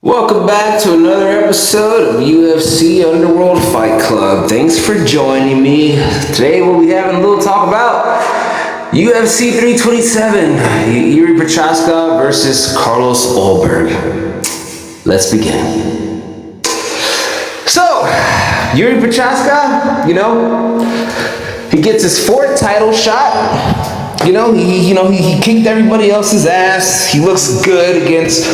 Welcome back to another episode of UFC Underworld Fight Club. Thanks for joining me. Today we'll be having a little talk about UFC 327, Jiří Procházka versus Carlos Ulberg. Let's begin. So, Jiří Procházka, he gets his fourth title shot. He kicked everybody else's ass. He looks good against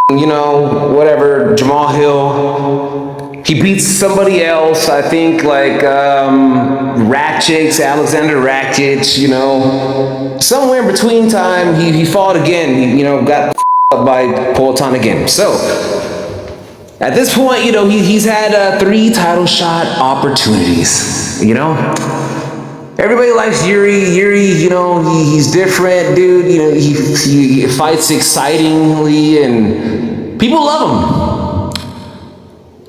whatever, Jamal Hill. He beats somebody else, I think, like Alexander Rakic, somewhere in between time, he fought again, got up by Poatan again. So, at this point, he's had 3 title shot opportunities, Everybody likes Jiří, he's different, dude, he fights excitingly and people love him.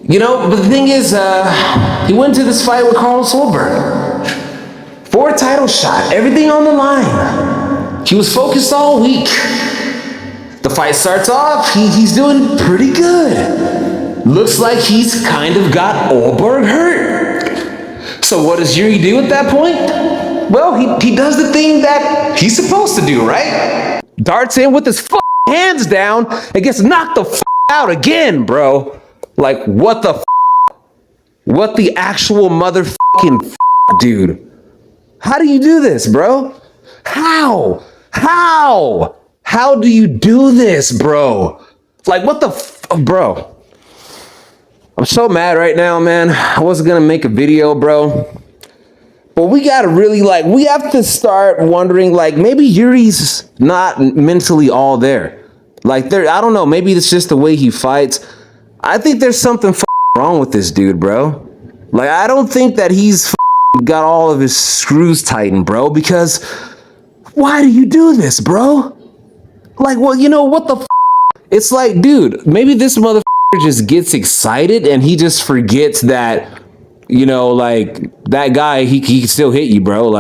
But the thing is, he went to this fight with Carlos Ulberg. 4th title shot, everything on the line. He was focused all week. The fight starts off, he's doing pretty good. Looks like he's kind of got Ulberg hurt. So what does Jiří do at that point? Well, he does the thing that he's supposed to do, right? Darts in with his hands down and gets knocked the out again, bro. Like, what the What the actual motherfucking dude? How do you do this, bro? How? How do you do this, bro? Like, what the bro? I'm so mad right now, man. I wasn't gonna make a video, bro. But we gotta really, we have to start wondering, maybe Jiří's not mentally all there. I don't know, maybe it's just the way he fights. I think there's something wrong with this dude, bro. I don't think that he's got all of his screws tightened, bro, because why do you do this, bro? What the It's like, dude, maybe this motherfucker just gets excited and he just forgets that, that guy, he can still hit you, bro.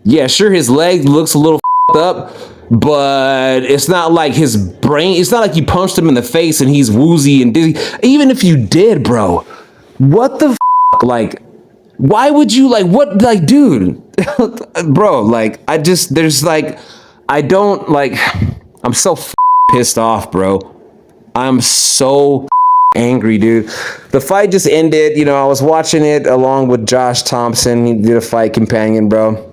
Yeah, sure, his leg looks a little up, but it's not like his brain, it's not like you punched him in the face and he's woozy and dizzy. Even if you did, bro, what the why would you, dude, bro, I'm so pissed off, bro. I'm so angry, dude. The fight just ended. I was watching it along with Josh Thompson. He did a fight companion, bro.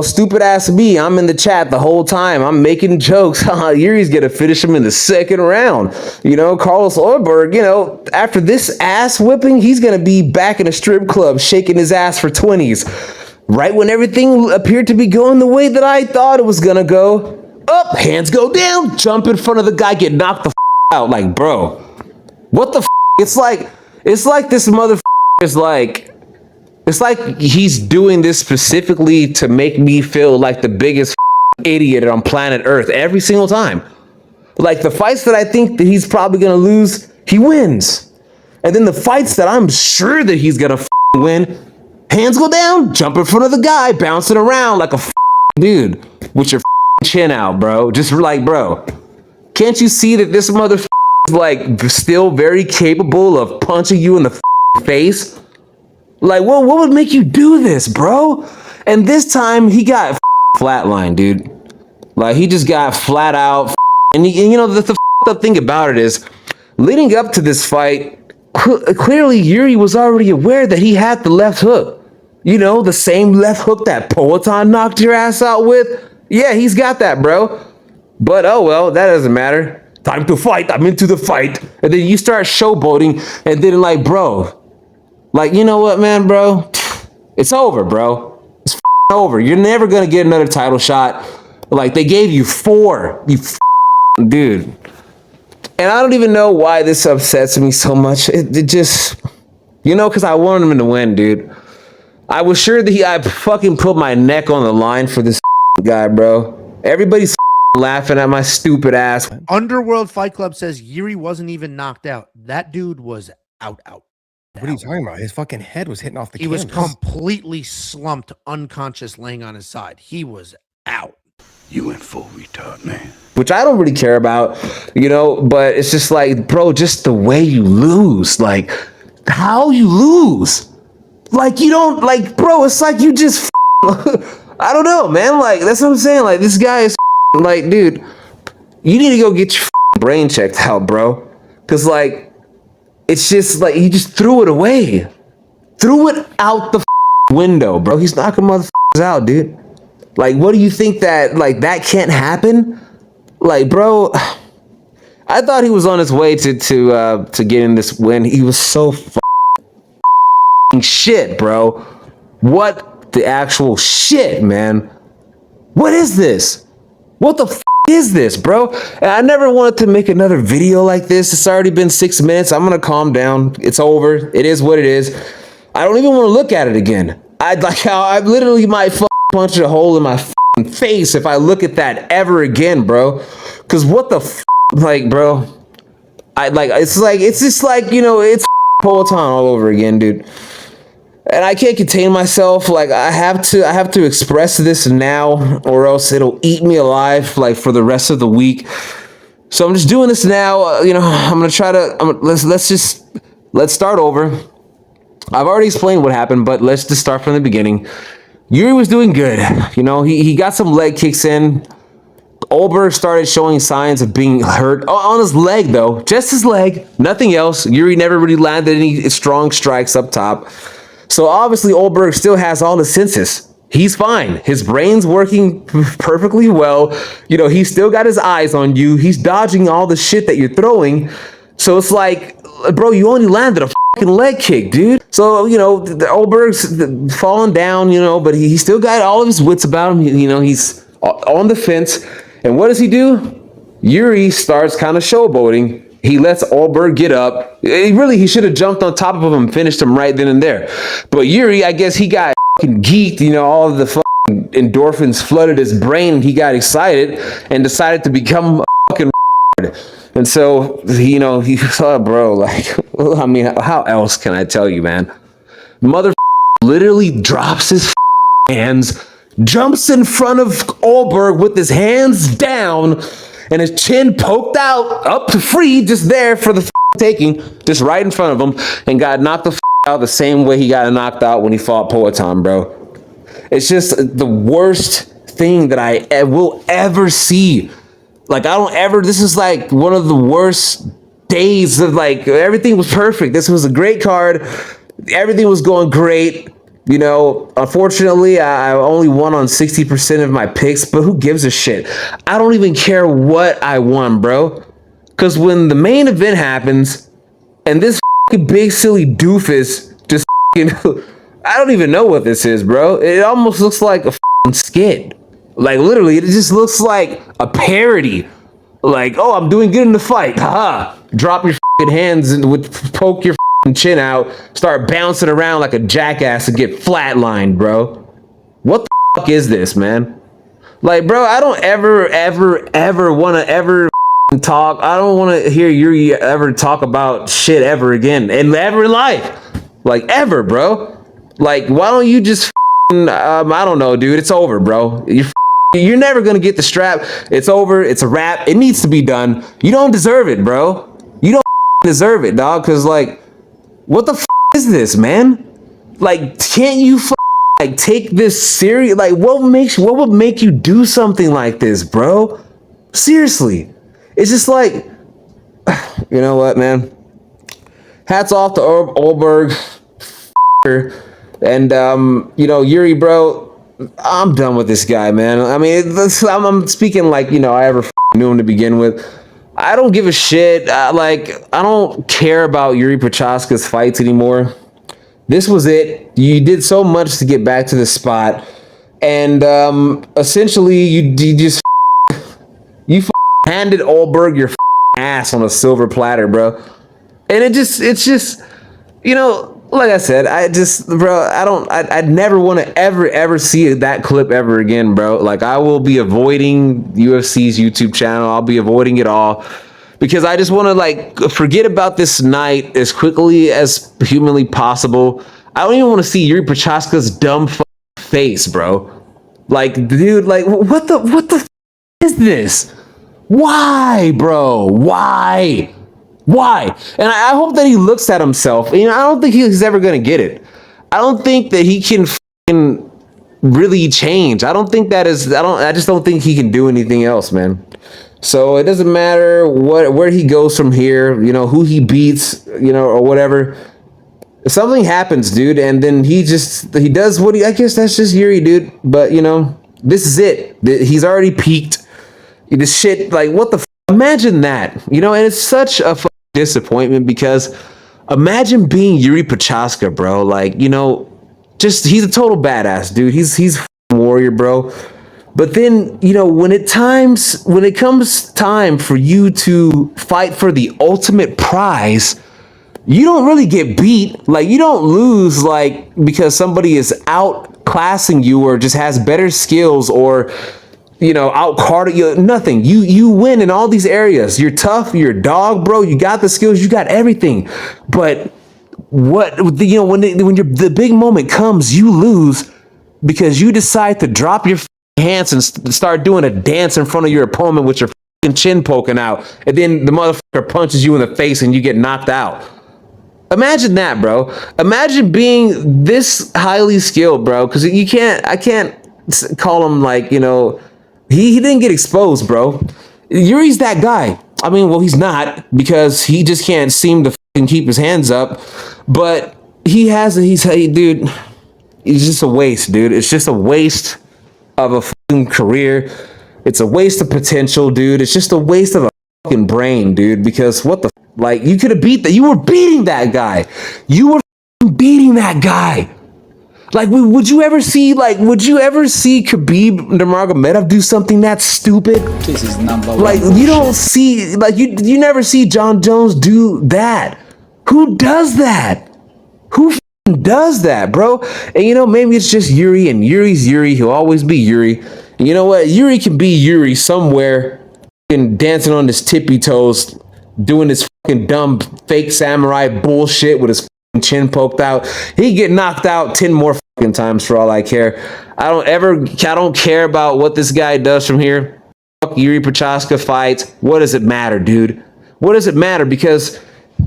Stupid ass me. I'm in the chat the whole time. I'm making jokes. Jiří's gonna finish him in the 2nd round. Carlos Ulberg, after this ass whipping, he's gonna be back in a strip club shaking his ass for 20s. Right when everything appeared to be going the way that I thought it was gonna go. Up, hands go down, jump in front of the guy, get knocked the out. Bro, what the It's like this motherfucker is it's like he's doing this specifically to make me feel like the biggest idiot on planet Earth every single time. The fights that I think that he's probably gonna lose, he wins. And then the fights that I'm sure that he's gonna win, hands go down, jump in front of the guy, bouncing around like a dude with your chin out, bro. Just bro, can't you see that this motherfucker is still very capable of punching you in the face? What would make you do this, bro? And this time he got flatlined, dude. He just got flat out. And the up thing about it is, leading up to this fight, clearly Jiří was already aware that he had the left hook. The same left hook that Poatan knocked your ass out with. Yeah, he's got that, bro. But oh well, that doesn't matter. Time to fight. I'm into the fight. And then you start showboating, and then bro, you know what, man, bro? It's over, bro. It's over. You're never gonna get another title shot. They gave you 4, you dude. And I don't even know why this upsets me so much. It just, because I wanted him to win, dude. I was sure that I fucking put my neck on the line for this guy, bro. Everybody's laughing at my stupid ass. Underworld Fight Club says Jiří wasn't even knocked out. That dude was out. What are you talking about? His fucking head was hitting off the canvas. He was completely slumped, unconscious, laying on his side. He was out. You went full retard, man. which I don't really care about, you know, but it's just like, bro, just the way you lose, like how you lose. Like, you don't, like, bro, it's like you just, I don't know, man. Like, that's what I'm saying. Like, this guy is, like, dude, you need to go get your brain checked out, bro. Because, like, it's just, like, he just threw it away. Threw it out the window, bro. He's knocking motherfuckers out, dude. Like, what do you think that, like, that can't happen? Like, bro, I thought he was on his way to getting this win. He was so shit, bro. What the actual shit, man? What is this? What the is this, bro? And I never wanted to make another video like this. It's already been 6 minutes. I'm gonna calm down. It's over. It is what it is. I don't even want to look at it again. I'd like how I literally might punch a hole in my face if I look at that ever again, bro. Cause what the like, bro? It's just like, you know, it's Poetan all over again, dude. And I can't contain myself. Like, I have to express this now, or else it'll eat me alive, like, for the rest of the week. So I'm just doing this now. You know, I'm gonna try to. Let's start over. I've already explained what happened, but let's just start from the beginning. Jiří was doing good. You know, he got some leg kicks in. Oldberg started showing signs of being hurt on his leg, though, just his leg, nothing else. Jiří never really landed any strong strikes up top. So obviously Oldberg still has all his senses. He's fine. His brain's working perfectly well. You know, he's still got his eyes on you. He's dodging all the shit that you're throwing. So it's like, bro, you only landed a fucking leg kick, dude. So, you know, the Oldberg's falling down, you know, but he still got all of his wits about him. You know, he's on the fence. And what does he do? Jiří starts kind of showboating. He lets Oldberg get up. He should have jumped on top of him and finished him right then and there. But Jiří, I guess he got fucking geeked. You know, all of the fucking endorphins flooded his brain. He got excited and decided to become a fucking and so, you know, he thought, bro, like, I mean, how else can I tell you, man? Mother literally drops his hands, jumps in front of Oldberg with his hands down, and his chin poked out, up to free, just there for the taking, just right in front of him, and got knocked the out the same way he got knocked out when he fought Poetan, bro. It's just the worst thing that I will ever see. Like, this is like one of the worst days of, like, everything was perfect. This was a great card. Everything was going great. You know, unfortunately, I only won on 60% of my picks, but who gives a shit? I don't even care what I won, bro. Because when the main event happens, and this big silly doofus just I don't even know what this is, bro. It almost looks like a skit. Like, literally, it just looks like a parody. Like, oh, I'm doing good in the fight. Haha. Drop your hands and poke your chin out, start bouncing around like a jackass and get flatlined, bro. What the is this, man? Like, bro, I don't ever want to ever talk. I don't want to hear Jiří ever talk about shit ever again, and ever in life. Like, ever, bro. Like, why don't you just I don't know, dude. It's over, bro. You're never gonna get the strap. It's over. It's a wrap. It needs to be done. You don't deserve it, bro. You don't deserve it, dog. Cause, like, what the is this, man? Like, can't you like take this serious? Like, what would make you do something like this, bro? Seriously, it's just like, you know what, man? Hats off to Oldberg, and you know, Jiří, bro. I'm done with this guy, man. I mean, I'm speaking like, you know, I ever knew him to begin with. I don't give a shit. I don't care about Jiří Procházka's fights anymore. This was it. You did so much to get back to the spot, and essentially, you just handed Oldberg your ass on a silver platter, bro. And it's just, you know. Like I said, I'd never want to ever see that clip ever again, bro. Like, I will be avoiding UFC's YouTube channel. I'll be avoiding it all because I just want to, like, forget about this night as quickly as humanly possible. I don't even want to see Jiří Procházka's dumb face, bro. Like, dude, like, what the is this? Why, bro? Why? And I hope that he looks at himself. You know, I don't think he's ever gonna get it. I don't think that he can really change. I don't think that is. I just don't think he can do anything else, man. So it doesn't matter where he goes from here. You know, who he beats. You know, or whatever. If something happens, dude, and then he does what I guess that's just Jiří, dude. But you know, this is it. He's already peaked. This shit, like, what the imagine that, you know, and it's such a disappointment because imagine being Jiří Procházka, bro. Like, you know, just he's a total badass, dude. He's a warrior, bro. But then, you know, when it comes time for you to fight for the ultimate prize, you don't really get beat. Like, you don't lose, like, because somebody is outclassing you or just has better skills or, you know, out-carded you, nothing. You win in all these areas. You're tough, you're a dog, bro. You got the skills, you got everything. But what, you know, when the big moment comes, you lose because you decide to drop your hands and start doing a dance in front of your opponent with your chin poking out, and then the motherfucker punches you in the face and you get knocked out. Imagine that, bro. Imagine being this highly skilled, bro. Because I can't call him, like, you know, he didn't get exposed, bro. Jiří's that guy. I mean, well, he's not, because he just can't seem to fucking keep his hands up. But dude, he's just a waste, dude. It's just a waste of a fucking career. It's a waste of potential, dude. It's just a waste of a fucking brain, dude. Because what the like, you could have beat that. You were beating that guy. You were beating that guy. Like, would you ever see Khabib Nurmagomedov do something that stupid? This is number one. Like, you don't see, like, you never see John Jones do that. Who does that? Who does that, bro? And you know, maybe it's just Jiří, and Jiří's Jiří. He'll always be Jiří. And you know what? Jiří can be Jiří somewhere, and dancing on his tippy toes, doing his fucking dumb fake samurai bullshit with his chin poked out. He get knocked out 10 more fucking times for all I care. I don't care about what this guy does from here. Fuck Jiří Procházka fights. What does it matter, dude? What does it matter? Because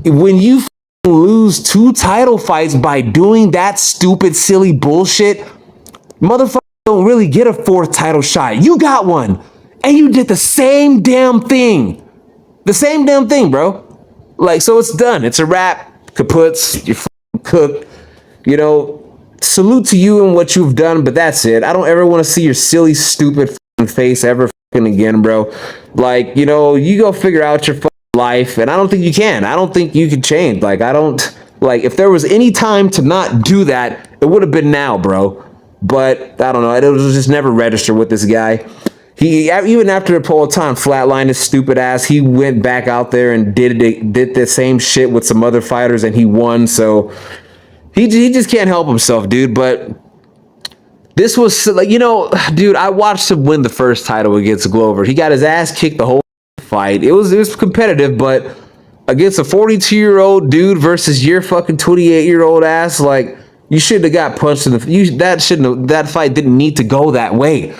when you lose 2 title fights by doing that stupid, silly bullshit, motherfuckers don't really get a 4th title shot. You got one, and you did the same damn thing. The same damn thing, bro. Like, so it's done. It's a wrap. Kaputs, you're cooked. You know, salute to you and what you've done, but that's it. I don't ever want to see your silly, stupid face ever again, bro. Like, you know, you go figure out your life, and I don't think you can. I don't think you can change. Like, if there was any time to not do that, it would have been now, bro. But I don't know. It was just never register with this guy. He, even after the whole time flatlined his stupid ass, he went back out there and did the same shit with some other fighters, and he won. So he just can't help himself, dude. But this was, like, you know, dude, I watched him win the first title against Glover. He got his ass kicked the whole fight. It was competitive, but against a 42-year-old dude versus your fucking 28-year-old ass, like, you shouldn't have got punched in the. That fight didn't need to go that way.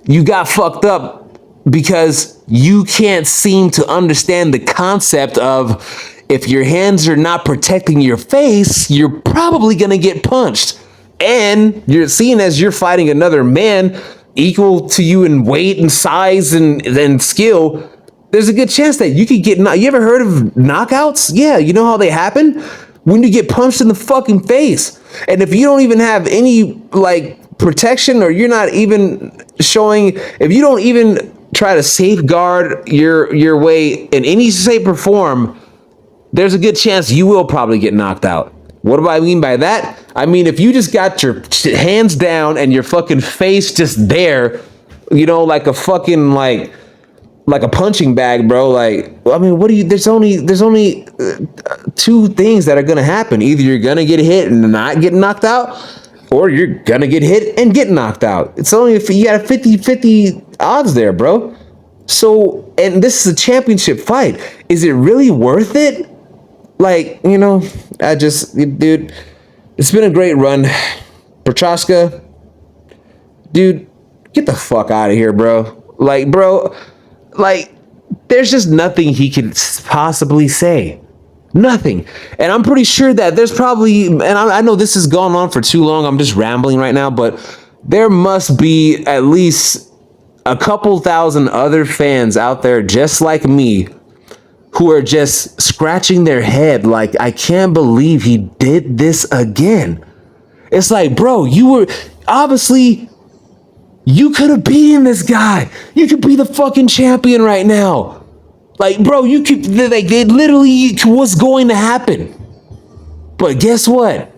You got fucked up because you can't seem to understand the concept of, if your hands are not protecting your face, you're probably going to get punched. And you're seeing as you're fighting another man equal to you in weight and size and skill, there's a good chance that you could get, you ever heard of knockouts? Yeah, you know how they happen? When you get punched in the fucking face. And if you don't even have any, like, protection, or you're not even showing, if you don't even try to safeguard your way in any shape or form, there's a good chance you will probably get knocked out. What do I mean by that? I mean, if you just got your hands down and your fucking face just there, you know, like a fucking, like a punching bag, bro. Like, I mean, there's only 2 things that are gonna happen. Either you're gonna get hit and not get knocked out, or you're gonna get hit and get knocked out. It's only if you got a 50-50 odds there, bro. So, and this is a championship fight. Is it really worth it? Like, you know, dude, it's been a great run. Procházka, dude, get the fuck out of here, bro. Like, bro, like, there's just nothing he could possibly say. Nothing. And I'm pretty sure that there's probably, and I know this has gone on for too long. I'm just rambling right now, but there must be at least a couple thousand other fans out there just like me who are just scratching their head like, I can't believe he did this again. It's like, bro, you were obviously, you could have beaten this guy. You could be the fucking champion right now. Like, bro, you could, like, it literally was going to happen. But guess what?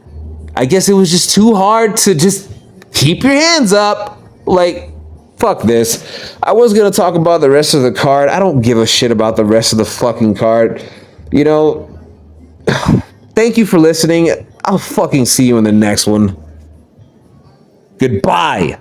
I guess it was just too hard to just keep your hands up. Like, fuck this. I was going to talk about the rest of the card. I don't give a shit about the rest of the fucking card. You know, thank you for listening. I'll fucking see you in the next one. Goodbye.